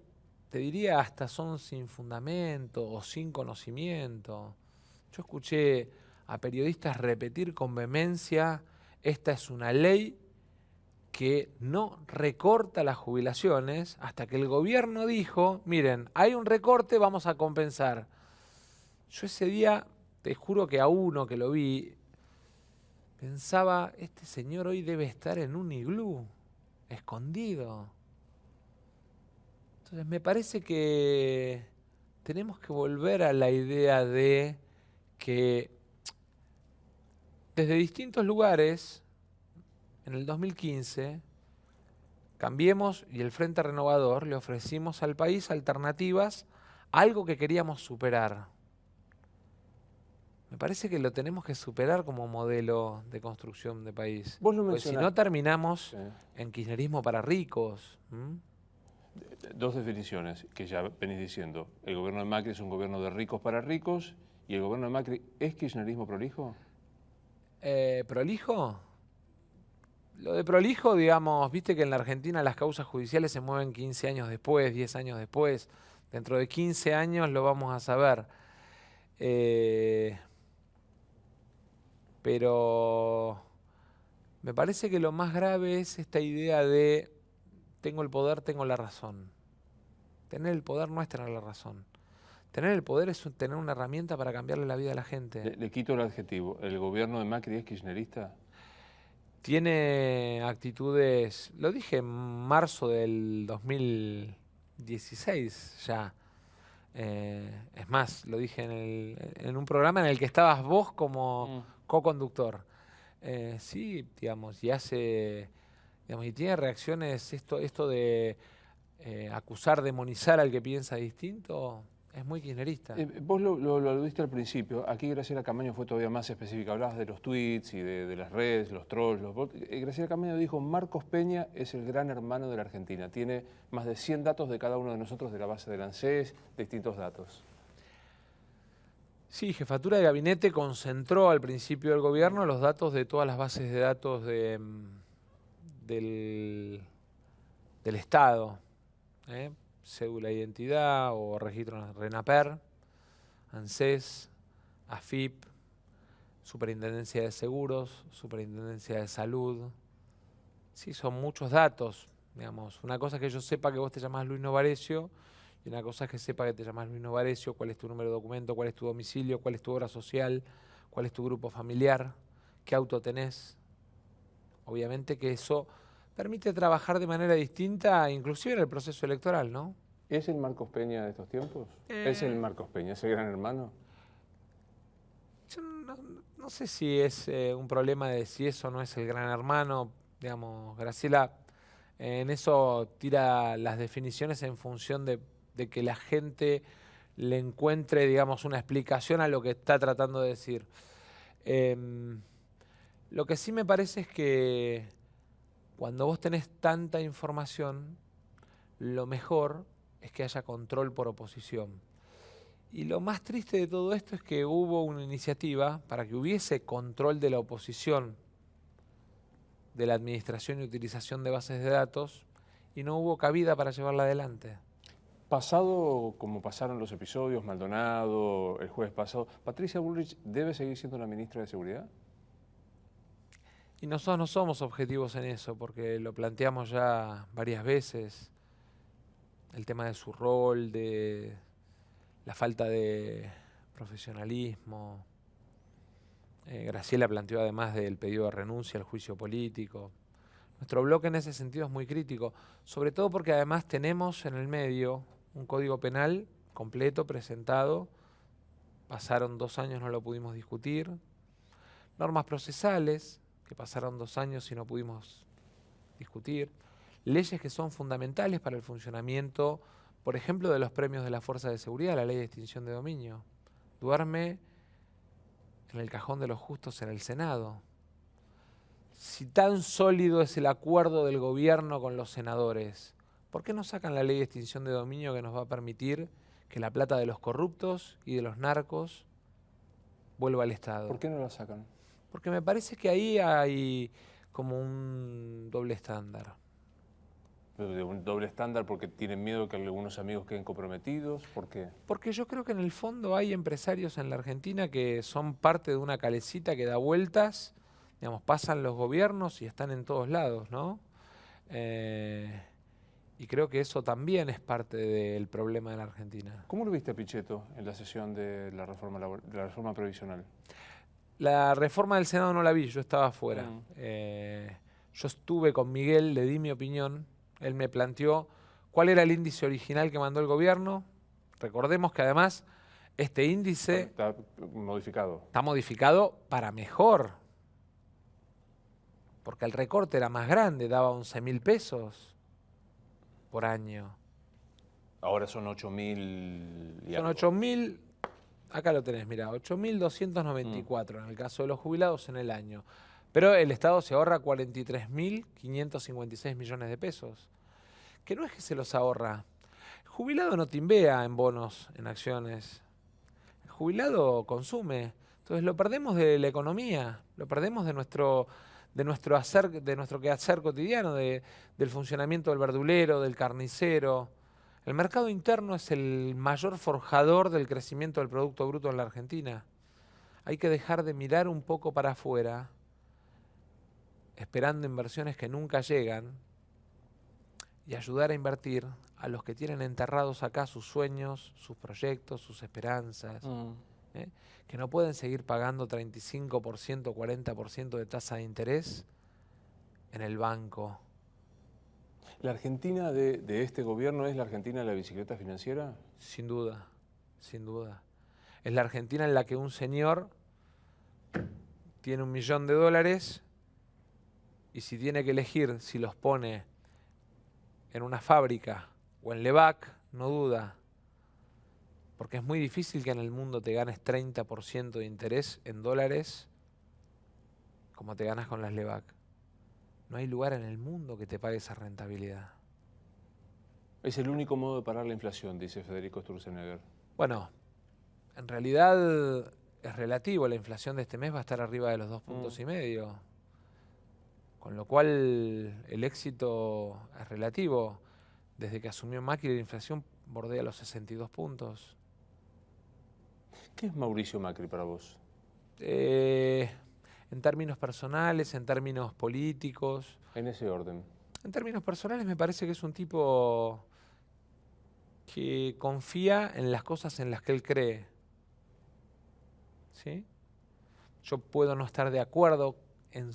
te diría, hasta son sin fundamento o sin conocimiento. Yo escuché a periodistas repetir con vehemencia, esta es una ley que no recorta las jubilaciones, hasta que el gobierno dijo, miren, hay un recorte, vamos a compensar. Yo ese día, te juro que a uno que lo vi, pensaba, este señor hoy debe estar en un iglú, escondido. Entonces me parece que tenemos que volver a la idea de que desde distintos lugares, en el 2015, Cambiemos y el Frente Renovador le ofrecimos al país alternativas a algo que queríamos superar. Me parece que lo tenemos que superar como modelo de construcción de país. Vos lo Porque si mencionaste. no terminamos Sí. en kirchnerismo para ricos. ¿Mm? Dos definiciones que ya venís diciendo. El gobierno de Macri es un gobierno de ricos para ricos y el gobierno de Macri es kirchnerismo prolijo. ¿Prolijo? Lo de prolijo, digamos, viste que en la Argentina las causas judiciales se mueven 15 años después, 10 años después. Dentro de 15 años lo vamos a saber. Pero me parece que lo más grave es esta idea de tengo el poder, tengo la razón. Tener el poder no es tener la razón. Tener el poder es tener una herramienta para cambiarle la vida a la gente. Le quito el adjetivo. ¿El gobierno de Macri es kirchnerista? Tiene actitudes, lo dije en marzo del 2016 ya. Es más, lo dije en un programa en el que estabas vos como co-conductor. Sí, digamos, y digamos, y tiene reacciones, esto de acusar, demonizar al que piensa distinto, Es muy kirchnerista. Vos lo aludiste al principio. Aquí Graciela Camaño fue todavía más específica. Hablabas de los tweets y de las redes, los trolls, los bots. Graciela Camaño dijo: Marcos Peña es el gran hermano de la Argentina. Tiene más de 100 datos de cada uno de nosotros de la base del ANSES, distintos datos. Sí, Jefatura de Gabinete concentró al principio del gobierno los datos de todas las bases de datos del Estado. Cédula de identidad o registro RENAPER, ANSES, AFIP, Superintendencia de Seguros, Superintendencia de Salud. Sí, son muchos datos. Digamos, una cosa es que yo sepa que vos te llamás Luis Novarecio y una cosa es que sepa que te llamás Luis Novarecio, cuál es tu número de documento, cuál es tu domicilio, cuál es tu obra social, cuál es tu grupo familiar, qué auto tenés. Obviamente que eso permite trabajar de manera distinta, inclusive en el proceso electoral, ¿no? ¿Es el Marcos Peña de estos tiempos? ¿Es el Marcos Peña, ese gran hermano? Yo no sé si es un problema de si eso no es el gran hermano. Digamos, Graciela en eso tira las definiciones en función de que la gente le encuentre, digamos, una explicación a lo que está tratando de decir. Lo que sí me parece es que cuando vos tenés tanta información, lo mejor es que haya control por oposición. Y lo más triste de todo esto es que hubo una iniciativa para que hubiese control de la oposición, de la administración y utilización de bases de datos, y no hubo cabida para llevarla adelante. Pasado como pasaron los episodios, Maldonado, el jueves pasado, ¿Patricia Bullrich debe seguir siendo la ministra de Seguridad? Y nosotros no somos objetivos en eso, porque lo planteamos ya varias veces. El tema de su rol, de la falta de profesionalismo. Graciela planteó además del pedido de renuncia al juicio político. Nuestro bloque en ese sentido es muy crítico, sobre todo porque además tenemos en el medio un código penal completo, presentado. Pasaron 2 años, no lo pudimos discutir. Normas procesales, que pasaron 2 años y no pudimos discutir. Leyes que son fundamentales para el funcionamiento, por ejemplo, de los premios de la Fuerza de Seguridad, la ley de extinción de dominio. Duerme en el cajón de los justos en el Senado. Si tan sólido es el acuerdo del gobierno con los senadores, ¿por qué no sacan la ley de extinción de dominio que nos va a permitir que la plata de los corruptos y de los narcos vuelva al Estado? ¿Por qué no la sacan? Porque me parece que ahí hay como un doble estándar. ¿De un doble estándar porque tienen miedo que algunos amigos queden comprometidos? ¿Por qué? Porque yo creo que en el fondo hay empresarios en la Argentina que son parte de una calecita que da vueltas, digamos, pasan los gobiernos y están en todos lados, ¿no? Y creo que eso también es parte del problema de la Argentina. ¿Cómo lo viste a Pichetto en la sesión de la reforma previsional? La reforma del Senado no la vi, yo estaba afuera. Yo estuve con Miguel, le di mi opinión. Él me planteó cuál era el índice original que mandó el gobierno. Recordemos que además este índice Está modificado. está modificado para mejor. Porque el recorte era más grande, daba 11.000 pesos por año. Ahora son 8.000 y Son algo. 8.000, acá lo tenés, mira, 8.294 en el caso de los jubilados en el año. Pero el Estado se ahorra 43.556 millones de pesos. Que no es que se los ahorra. El jubilado no timbea en bonos, en acciones. El jubilado consume. Entonces lo perdemos de la economía, lo perdemos de nuestro quehacer cotidiano, del funcionamiento del verdulero, del carnicero. El mercado interno es el mayor forjador del crecimiento del Producto Bruto en la Argentina. Hay que dejar de mirar un poco para afuera, esperando inversiones que nunca llegan, y ayudar a invertir a los que tienen enterrados acá sus sueños, sus proyectos, sus esperanzas, que no pueden seguir pagando 35%, 40% de tasa de interés en el banco. ¿La Argentina de este gobierno es la Argentina de la bicicleta financiera? Sin duda, sin duda. Es la Argentina en la que un señor tiene $1 millón y si tiene que elegir si los pone en una fábrica o en Levac, no duda Porque es muy difícil que en el mundo te ganes 30% de interés en dólares como te ganas con las LEVAC. No hay lugar en el mundo que te pague esa rentabilidad. Es el único modo de parar la inflación, dice Federico Sturzenegger. Bueno, en realidad es relativo. La inflación de este mes va a estar arriba de los 2,5 puntos. Con lo cual el éxito es relativo. Desde que asumió Macri la inflación bordea los 62 puntos. ¿Qué es Mauricio Macri para vos? En términos personales, en términos políticos. En ese orden. En términos personales me parece que es un tipo que confía en las cosas en las que él cree. ¿Sí? Yo puedo no estar de acuerdo en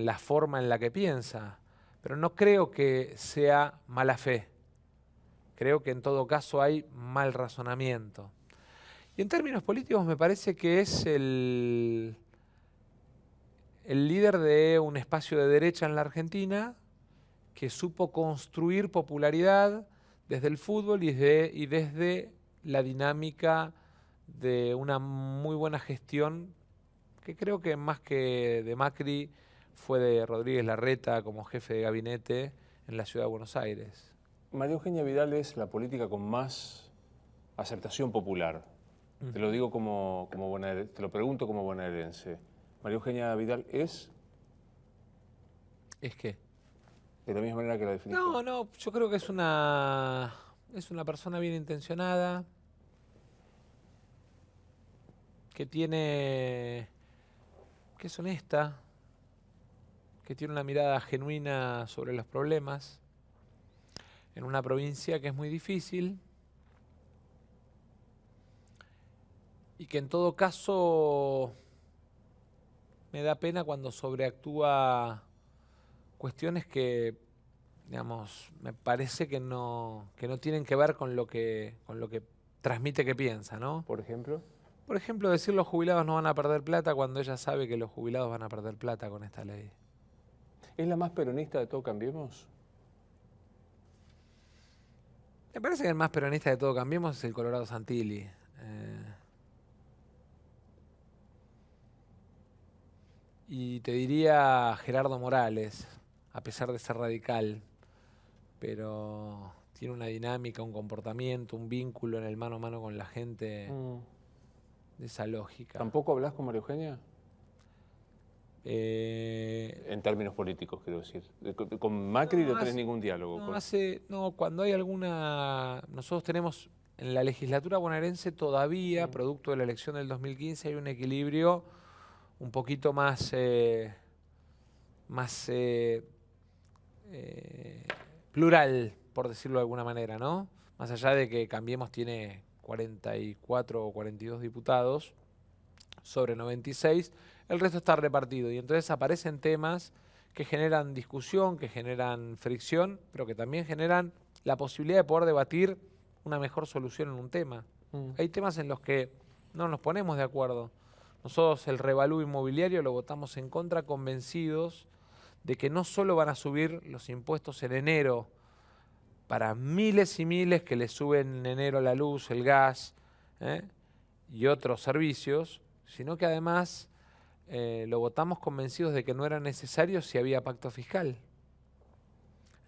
la forma en la que piensa, pero no creo que sea mala fe. Creo que en todo caso hay mal razonamiento. Y en términos políticos me parece que es el líder de un espacio de derecha en la Argentina que supo construir popularidad desde el fútbol y desde la dinámica de una muy buena gestión, que creo que más que de Macri fue de Rodríguez Larreta como jefe de gabinete en la ciudad de Buenos Aires. María Eugenia Vidal es la política con más aceptación popular. Te lo digo como te lo pregunto como bonaerense. María Eugenia Vidal es... ¿Es qué? De la misma manera que la definiste. No, yo creo que es una persona bien intencionada, que es honesta, que tiene una mirada genuina sobre los problemas, en una provincia que es muy difícil, y que en todo caso me da pena cuando sobreactúa cuestiones que, digamos, me parece que no tienen que ver con lo que transmite que piensa, ¿no? Por ejemplo. Por ejemplo, decir los jubilados no van a perder plata cuando ella sabe que los jubilados van a perder plata con esta ley. ¿Es la más peronista de Todo Cambiemos? Me parece que el más peronista de Todo Cambiemos es el Colorado Santilli. Y te diría Gerardo Morales, a pesar de ser radical, pero tiene una dinámica, un comportamiento, un vínculo en el mano a mano con la gente de esa lógica. ¿Tampoco hablas con María Eugenia? En términos políticos, quiero decir. Con Macri no tenés ningún diálogo. Cuando hay alguna... Nosotros tenemos en la legislatura bonaerense todavía, producto de la elección del 2015, hay un equilibrio un poquito más plural, por decirlo de alguna manera, ¿no? Más allá de que Cambiemos tiene 44 o 42 diputados sobre 96, el resto está repartido y entonces aparecen temas que generan discusión, que generan fricción, pero que también generan la posibilidad de poder debatir una mejor solución en un tema. Hay temas en los que no nos ponemos de acuerdo. Nosotros el revalúo inmobiliario lo votamos en contra, convencidos de que no solo van a subir los impuestos en enero para miles y miles que le suben en enero la luz, el gas y otros servicios, sino que además lo votamos convencidos de que no era necesario si había pacto fiscal.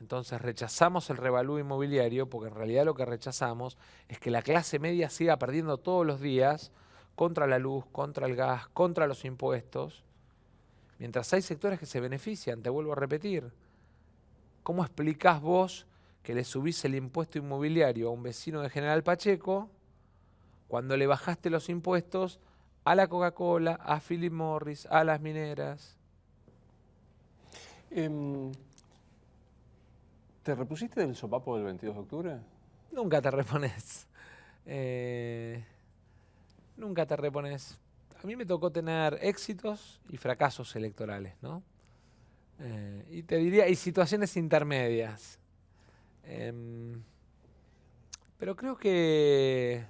Entonces rechazamos el revalúo inmobiliario porque en realidad lo que rechazamos es que la clase media siga perdiendo todos los días contra la luz, contra el gas, contra los impuestos, mientras hay sectores que se benefician, te vuelvo a repetir. ¿Cómo explicás vos que le subís el impuesto inmobiliario a un vecino de General Pacheco cuando le bajaste los impuestos a la Coca-Cola, a Philip Morris, a las mineras? ¿Te repusiste del sopapo del 22 de octubre? Nunca te repones. Nunca te repones. A mí me tocó tener éxitos y fracasos electorales, ¿no? Y te diría, y situaciones intermedias. Pero creo que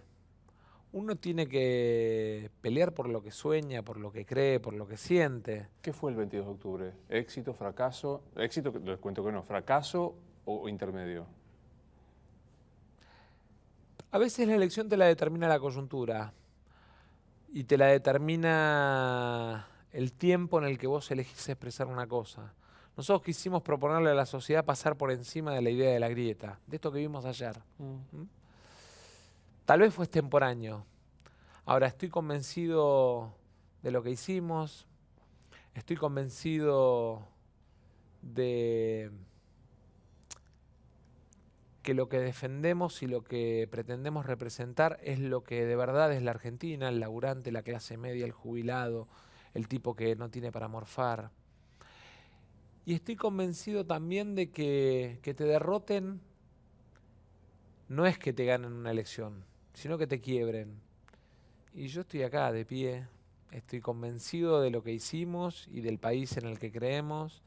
uno tiene que pelear por lo que sueña, por lo que cree, por lo que siente. ¿Qué fue el 22 de octubre? ¿Éxito, fracaso? Éxito, les cuento que no. ¿Fracaso o intermedio? A veces la elección te la determina la coyuntura y te la determina el tiempo en el que vos elegís expresar una cosa. Nosotros quisimos proponerle a la sociedad pasar por encima de la idea de la grieta, de esto que vimos ayer. ¿Mm? Tal vez fue extemporáneo. Ahora, estoy convencido de lo que hicimos, estoy convencido de que lo que defendemos y lo que pretendemos representar es lo que de verdad es la Argentina, el laburante, la clase media, el jubilado, el tipo que no tiene para morfar. Y estoy convencido también de que te derroten no es que te ganen una elección, sino que te quiebren. Y yo estoy acá de pie, estoy convencido de lo que hicimos y del país en el que creemos,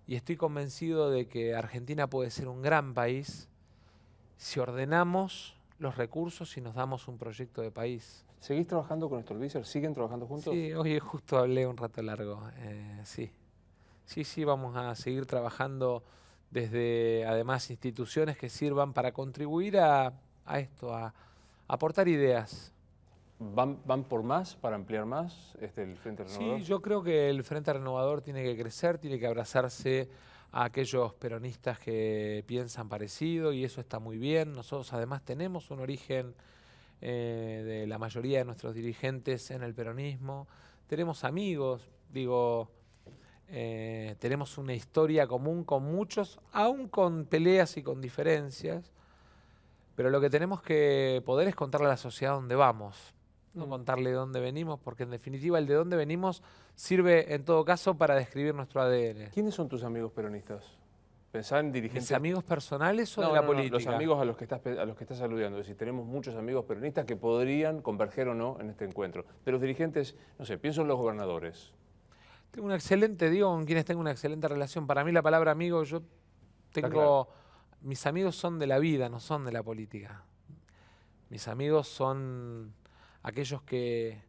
y estoy convencido de que Argentina puede ser un gran país si ordenamos los recursos y nos damos un proyecto de país. ¿Seguís trabajando con Stolbizer? ¿Siguen trabajando juntos? Sí, hoy justo hablé un rato largo. Sí, vamos a seguir trabajando desde, además, instituciones que sirvan para contribuir a esto, a aportar ideas. ¿Van por más, para ampliar más el Frente Renovador? Sí, yo creo que el Frente Renovador tiene que crecer, tiene que abrazarse a aquellos peronistas que piensan parecido y eso está muy bien. Nosotros además tenemos un origen de la mayoría de nuestros dirigentes en el peronismo. Tenemos amigos, tenemos una historia común con muchos, aún con peleas y con diferencias, pero lo que tenemos que poder es contarle a la sociedad dónde vamos. No contarle de dónde venimos, porque en definitiva el de dónde venimos sirve en todo caso para describir nuestro ADN. ¿Quiénes son tus amigos peronistas? ¿Pensá en dirigentes? ¿Mis amigos personales o de la política? Los amigos a los que estás aludiendo. Es decir, tenemos muchos amigos peronistas que podrían converger o no en este encuentro. De los dirigentes, no sé, pienso en los gobernadores. Tengo una excelente, con quienes tengo una excelente relación. Para mí la palabra amigo, yo tengo... Claro. Mis amigos son de la vida, no son de la política. Mis amigos son aquellos que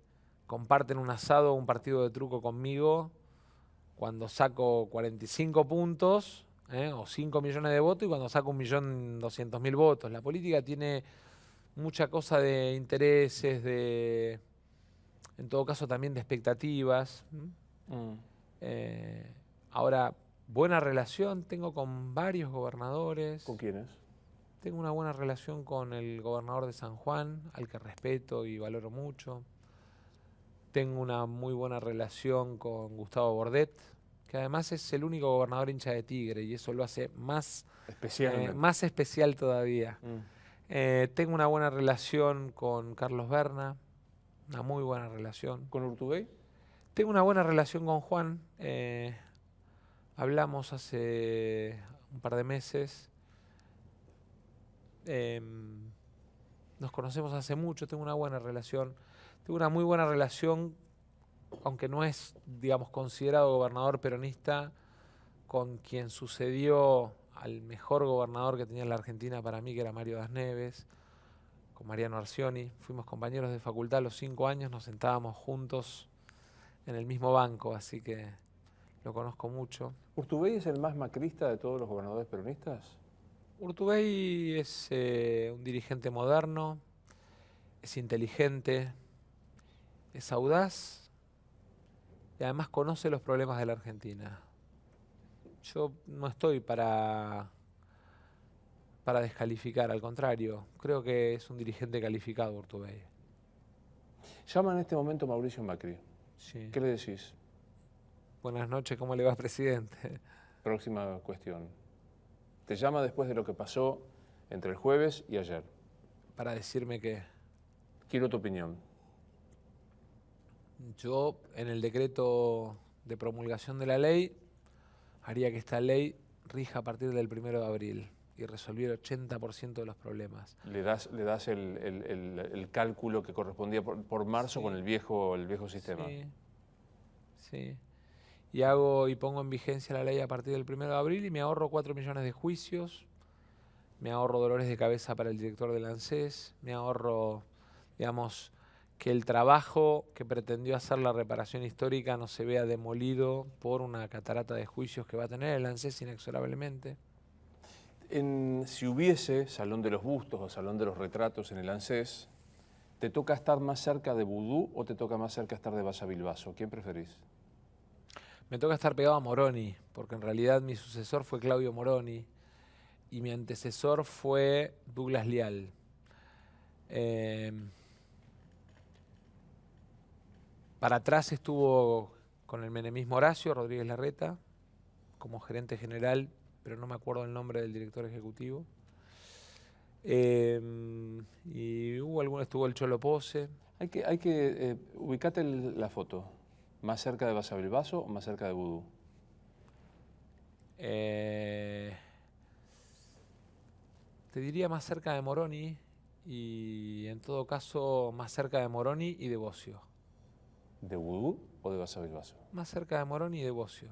comparten un asado o un partido de truco conmigo cuando saco 45 puntos o 5 millones de votos y cuando saco 1.200.000 votos. La política tiene mucha cosa de intereses, en todo caso también de expectativas. Ahora, buena relación tengo con varios gobernadores. ¿Con quiénes? Tengo una buena relación con el gobernador de San Juan, al que respeto y valoro mucho. Tengo una muy buena relación con Gustavo Bordet, que además es el único gobernador hincha de Tigre y eso lo hace más especial todavía. Tengo una buena relación con Carlos Berna, una muy buena relación. ¿Con Urtubey? Tengo una buena relación con Juan. Hablamos hace un par de meses. Nos conocemos hace mucho, tengo una buena relación. Tengo una muy buena relación, aunque no es, digamos, considerado gobernador peronista, con quien sucedió al mejor gobernador que tenía la Argentina para mí, que era Mario Das Neves, con Mariano Arcioni. Fuimos compañeros de facultad a los 5 años, nos sentábamos juntos en el mismo banco, así que lo conozco mucho. ¿Urtubey es el más macrista de todos los gobernadores peronistas? Urtubey es un dirigente moderno, es inteligente, es audaz y además conoce los problemas de la Argentina. Yo no estoy para descalificar, al contrario, creo que es un dirigente calificado Urtubey. Llama en este momento Mauricio Macri. Sí. ¿Qué le decís? Buenas noches, ¿cómo le va, presidente? Próxima cuestión. Te llama después de lo que pasó entre el jueves y ayer. Para decirme que... Quiero tu opinión. Yo, en el decreto de promulgación de la ley, haría que esta ley rija a partir del 1 de abril y resolviera el 80% de los problemas. ¿Le das el cálculo que correspondía por marzo Sí. con el viejo sistema? Sí. Y pongo en vigencia la ley a partir del 1 de abril y me ahorro 4 millones de juicios, me ahorro dolores de cabeza para el director del ANSES, me ahorro, digamos, que el trabajo que pretendió hacer la reparación histórica no se vea demolido por una catarata de juicios que va a tener el ANSES inexorablemente. Si hubiese Salón de los Bustos o Salón de los Retratos en el ANSES, ¿te toca estar más cerca de Vudú o te toca más cerca estar de Valla Bilbaso? ¿Quién preferís? Me toca estar pegado a Moroni, porque en realidad mi sucesor fue Claudio Moroni y mi antecesor fue Douglas Leal. Para atrás estuvo con el menemismo Horacio Rodríguez Larreta como gerente general, pero no me acuerdo el nombre del director ejecutivo. Y estuvo el Cholo Pose. Ubicate la foto. ¿Más cerca de Valla Bilbaso o más cerca de Vudú? Te diría más cerca de Moroni y en todo caso más cerca de Moroni y de Bocio. ¿De Vudú o de Valla Bilbaso? Más cerca de Moroni y de Bocio.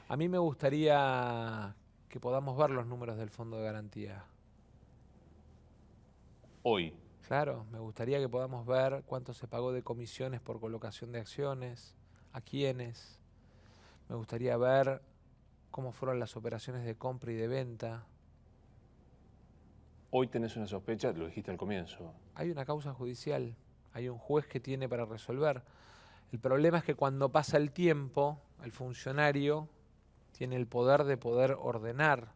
A mí me gustaría que podamos ver los números del Fondo de Garantía. Hoy. Claro, me gustaría que podamos ver cuánto se pagó de comisiones por colocación de acciones, a quiénes. Me gustaría ver cómo fueron las operaciones de compra y de venta. Hoy tenés una sospecha, lo dijiste al comienzo. Hay una causa judicial, hay un juez que tiene para resolver. El problema es que cuando pasa el tiempo, el funcionario tiene el poder de poder ordenar.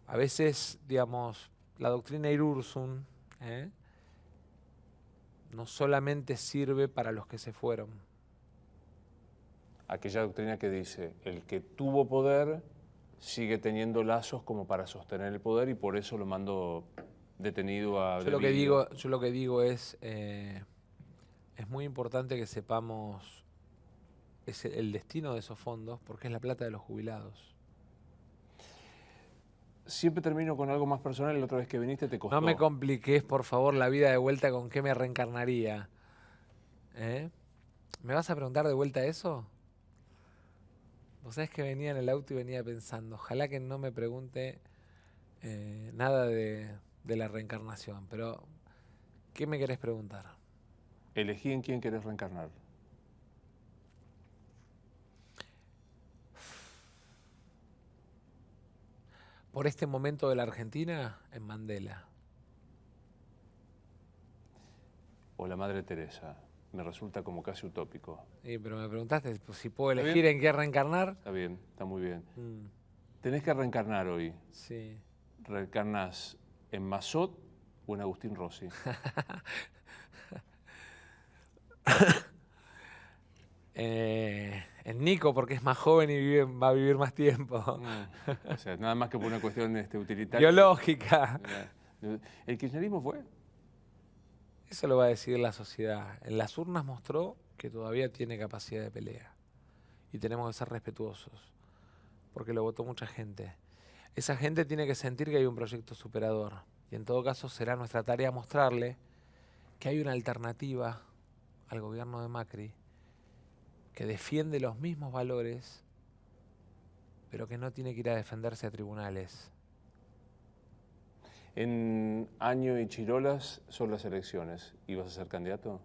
A veces, digamos, la doctrina Irursum no solamente sirve para los que se fueron. Aquella doctrina que dice, el que tuvo poder sigue teniendo lazos como para sostener el poder y por eso lo mando detenido a... Yo lo que digo es muy importante que sepamos el destino de esos fondos porque es la plata de los jubilados. Siempre termino con algo más personal. La otra vez que viniste te costó. No me compliques, por favor, la vida de vuelta con qué me reencarnaría. ¿Me vas a preguntar de vuelta eso? Vos sabés que venía en el auto y venía pensando, ojalá que no me pregunte nada de la reencarnación, pero ¿qué me querés preguntar? Elegí en quién querés reencarnar. Por este momento de la Argentina, en Mandela. O la Madre Teresa. Me resulta como casi utópico. Sí, pero me preguntaste si puedo elegir en qué reencarnar. Está bien, está muy bien. Tenés que reencarnar hoy. Sí. ¿Reencarnás en Mazot o en Agustín Rossi? En Nico, porque es más joven y va a vivir más tiempo. O sea, nada más que por una cuestión utilitaria. Biológica. ¿El kirchnerismo fue? Eso lo va a decidir la sociedad. En las urnas mostró que todavía tiene capacidad de pelea. Y tenemos que ser respetuosos, porque lo votó mucha gente. Esa gente tiene que sentir que hay un proyecto superador. Y en todo caso será nuestra tarea mostrarle que hay una alternativa al gobierno de Macri que defiende los mismos valores, pero que no tiene que ir a defenderse a tribunales. En Año y Chirolas son las elecciones. ¿Y vas a ser candidato?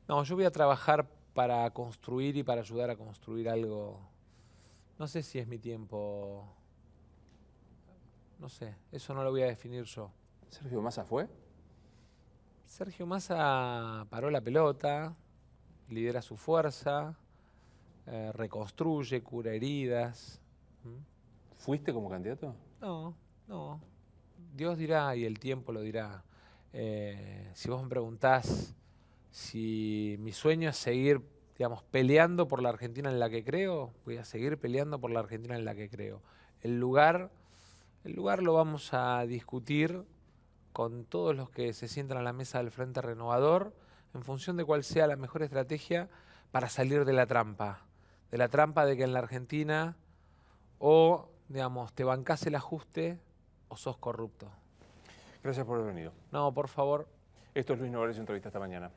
No, yo voy a trabajar para construir y para ayudar a construir algo. No sé si es mi tiempo. No sé, eso no lo voy a definir yo. ¿Sergio Massa fue? Sergio Massa paró la pelota, lidera su fuerza, reconstruye, cura heridas. ¿Fuiste como candidato? No. Dios dirá y el tiempo lo dirá. Si vos me preguntás si mi sueño es seguir, digamos, peleando por la Argentina en la que creo, voy a seguir peleando por la Argentina en la que creo. El lugar lo vamos a discutir con todos los que se sientan a la mesa del Frente Renovador en función de cuál sea la mejor estrategia para salir de la trampa de que en la Argentina o, digamos, te bancás el ajuste o sos corrupto. Gracias por haber venido. No, por favor. Esto es Luis Novares, entrevista esta mañana.